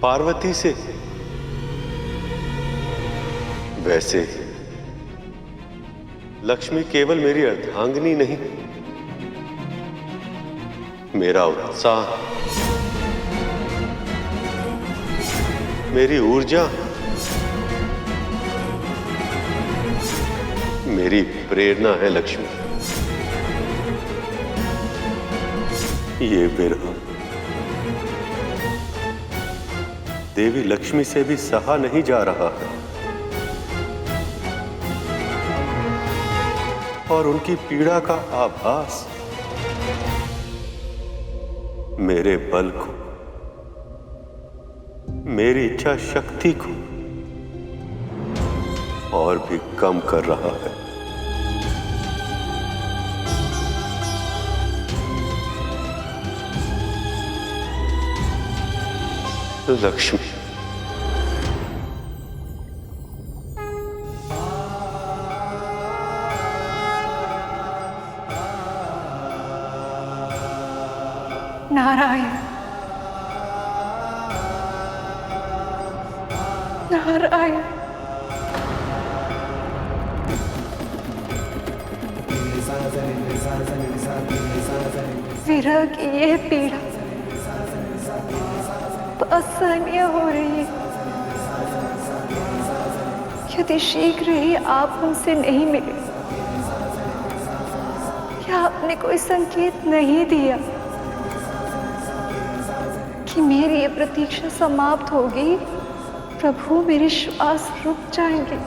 पार्वती से, वैसे लक्ष्मी केवल मेरी अर्धांगिनी नहीं, मेरा उत्साह, मेरी ऊर्जा, मेरी प्रेरणा है लक्ष्मी। ये विरह देवी लक्ष्मी से भी सहा नहीं जा रहा है, और उनकी पीड़ा का आभास मेरे बल को, मेरी इच्छा शक्ति को और भी कम कर रहा है। लक्ष्मी, नारायण नारायण। विरह की यह पीड़ा तो असहनीय हो रही है। यदि शीघ्र ही आप हमसे नहीं मिले, क्या आपने कोई संकेत नहीं दिया कि मेरी ये प्रतीक्षा समाप्त होगी? प्रभु, मेरे श्वास रुक जाएंगे,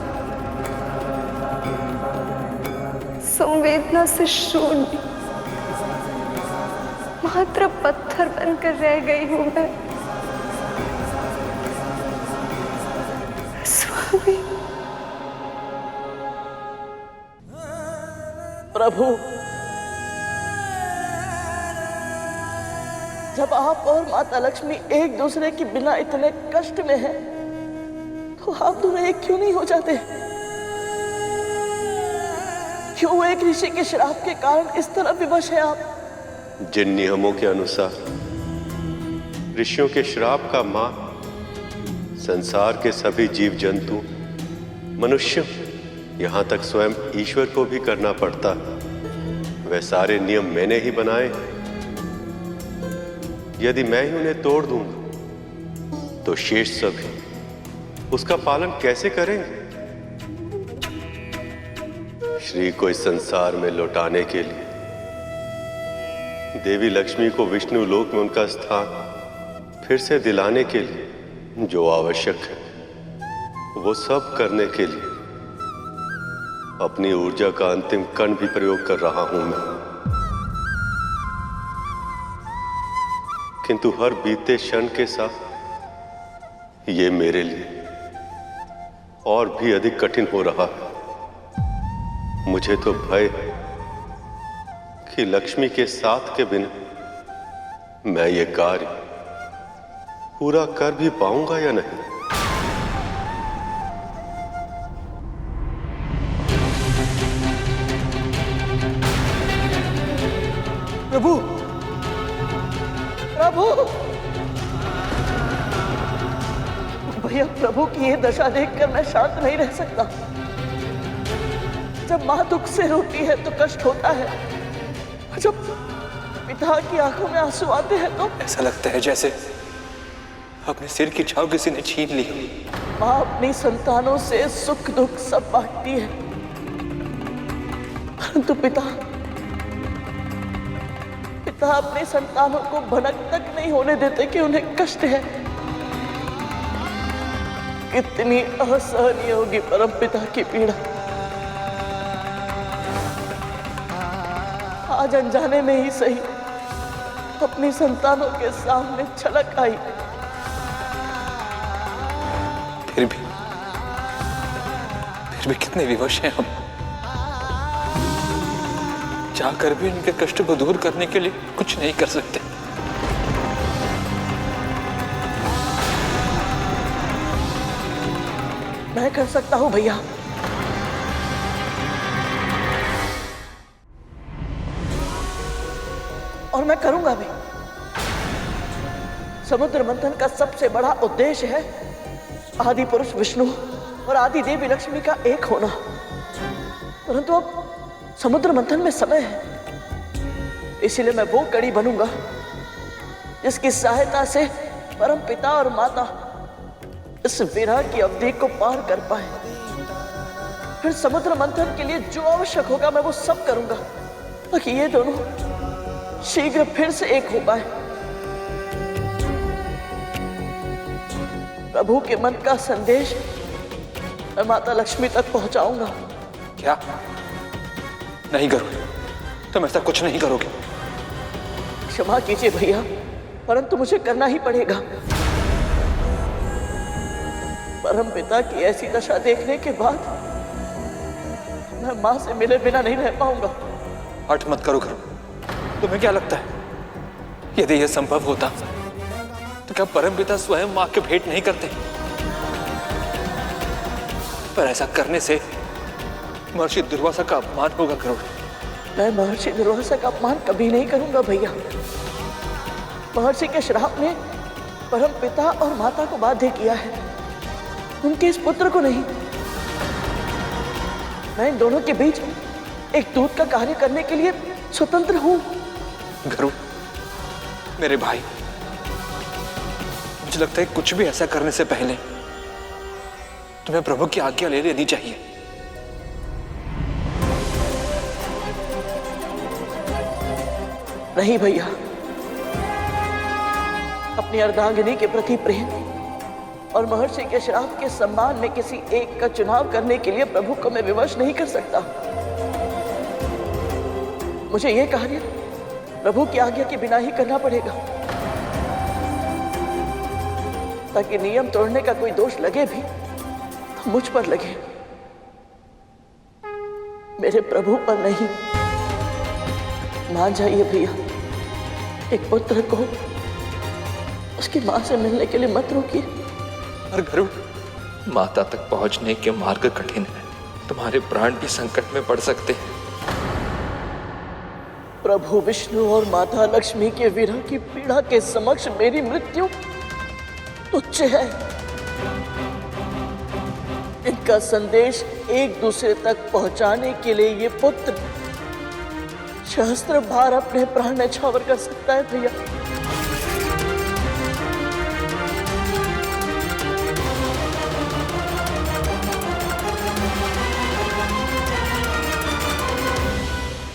संवेदना से शून्य मात्र पत्थर बनकर रह गई हूं मैं। स्वामी। प्रभु, जब आप और माता लक्ष्मी एक दूसरे के बिना इतने कष्ट में हैं, तो आप दोनों एक क्यों नहीं हो जाते? क्यों एक ऋषि के श्राप के कारण इस तरह विवश है आप? जिन नियमों के अनुसार ऋषियों के श्राप का मान संसार के सभी जीव जंतु, मनुष्य, यहां तक स्वयं ईश्वर को भी करना पड़ता, वह सारे नियम मैंने ही बनाए। यदि मैं ही उन्हें तोड़ दूंगा तो शेष सभी उसका पालन कैसे करेंगे? श्री को इस संसार में लौटाने के लिए, देवी लक्ष्मी को विष्णु लोक में उनका स्थान फिर से दिलाने के लिए जो आवश्यक है, वो सब करने के लिए अपनी ऊर्जा का अंतिम कण भी प्रयोग कर रहा हूं मैं, किंतु हर बीते क्षण के साथ ये मेरे लिए और भी अधिक कठिन हो रहा है। मुझे तो भय है कि लक्ष्मी के साथ के बिना मैं ये कार्य पूरा कर भी पाऊंगा या नहीं। प्रभु, प्रभु, भैया प्रभु की ये दशा देखकर मैं शांत नहीं रह सकता। जब माँ दुख से रोती है तो कष्ट होता है, जब पिता की आंखों में आंसू आते हैं तो ऐसा लगता है जैसे अपने सिर की छाव किसी ने छीन ली। माँ अपनी संतानों से सुख दुख सब बांटती है, परंतु पिता अपनी संतानों को भनक तक नहीं होने देते कि उन्हें कष्ट है। कितनी असहनीय होगी परम पिता की पीड़ा। आज अनजाने में ही सही अपनी संतानों के सामने छलक आई, फिर भी कितने विवश हैं हम। चाहकर भी उनके कष्ट को दूर करने के लिए कुछ नहीं कर सकते। मैं कर सकता हूं भैया। और मैं करूंगा भी। समुद्र मंथन का सबसे बड़ा उद्देश्य है आदि पुरुष विष्णु और आदि देवी लक्ष्मी का एक होना, परंतु अब समुद्र मंथन में समय है, इसलिए मैं वो कड़ी बनूंगा जिसकी सहायता से परम पिता और माता इस विरह की अवधि को पार कर पाए। फिर समुद्र मंथन के लिए जो आवश्यक होगा मैं वो सब करूंगा ताकि ये दोनों शीघ्र फिर से एक हो पाए। प्रभु के मन का संदेश मैं माता लक्ष्मी तक पहुंचाऊंगा। क्या? नहीं गरुड़, तुम ऐसा कुछ नहीं करोगे। क्षमा कीजिए भैया, परंतु मुझे करना ही पड़ेगा। परम पिता की ऐसी दशा देखने के बाद मैं मां से मिले बिना नहीं रह पाऊंगा। हट मत करो गरुड़। तुम्हें क्या लगता है यदि यह संभव होता तो क्या परम पिता स्वयं मां के भेंट नहीं करते? पर ऐसा करने से महर्षि दुर्वासा का अपमान होगा गरुड़। मैं महर्षि दुर्वासा का अपमान कभी नहीं करूंगा भैया। महर्षि के श्राप ने परम पिता और माता को बाध्य किया है, उनके इस पुत्र को नहीं। मैं इन दोनों के बीच एक दूत का कार्य करने के लिए स्वतंत्र हूं। गरुड़, मेरे भाई, मुझे लगता है कुछ भी ऐसा करने से पहले तुम्हें प्रभु की आज्ञा ले लेनी चाहिए। नहीं भैया, अपनी अर्धांगिनी के प्रति प्रेम और महर्षि के श्राप के सम्मान में किसी एक का चुनाव करने के लिए प्रभु को मैं विवश नहीं कर सकता। मुझे यह कार्य प्रभु की आज्ञा के बिना ही करना पड़ेगा, ताकि नियम तोड़ने का कोई दोष लगे भी तो मुझ पर लगे, मेरे प्रभु पर नहीं। मान जाइए भैया, एक पुत्र को उसकी मां से मिलने के लिए मत रोकिए। पर गरुड़, माता तक पहुंचने के मार्ग कठिन है, तुम्हारे प्राण भी संकट में पड़ सकते हैं। प्रभु विष्णु और माता लक्ष्मी के विरह की पीड़ा के समक्ष मेरी मृत्यु तुच्छ है। इनका संदेश एक दूसरे तक पहुंचाने के लिए ये पुत्र सहस्त्र बार अपने प्राण न्यौछावर कर सकता है भैया।